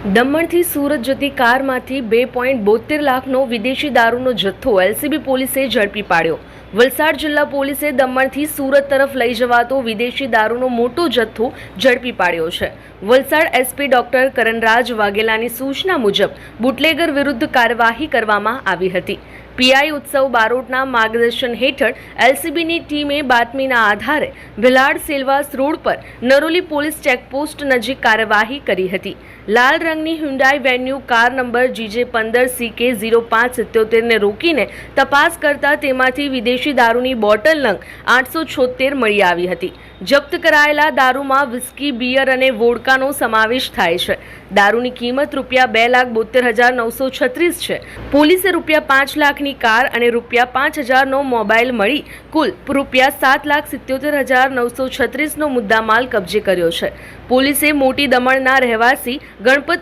દમણથી સુરત જતી કારમાંથી 2.72 લાખનો વિદેશી દારૂનો જથ્થો એલસીબી પોલીસે ઝડપી પાડ્યો। વલસાડ જિલ્લા પોલીસે દમણથી સુરત તરફ લઈ જવાતો વિદેશી દારૂનો મોટો જથ્થો ઝડપી પાડ્યો છે। વલસાડ એસપી ડોક્ટર કરણરાજ વાઘેલાની સૂચના મુજબ બુટલેગર વિરુદ્ધ કાર્યવાહી કરવામાં આવી હતી। પીઆઈ ઉત્સવ બારોટના માર્ગદર્શન હેઠળ એલસીબીની ટીમે બાતમીના આધારે ભિલાડ સેલવાસ રોડ પર નરોલી પોલીસ ચેકપોસ્ટ નજીક કાર્યવાહી કરી હતી। લાલ રંગની Hyundai venue car number GJ15CK0577 ને રોકીને તપાસ કરતા તેમાંથી વિદેશી દારૂની બોટલ નંગ 876 મળી આવી હતી। જપ્ત કરાયેલા દારૂમાં વિસ્કી, બિયર અને વોડકાનો સમાવેશ થાય છે। દારૂની કિંમત ₹2,72,936 છે। પોલીસે ₹5 લાખની કાર અને ₹5,000નો મોબાઈલ મળી કુલ ₹7,77,936નો મુદ્દામાલ કબજે કર્યો છે। પોલીસે મોટી દમણના રહેવાસી ગણપત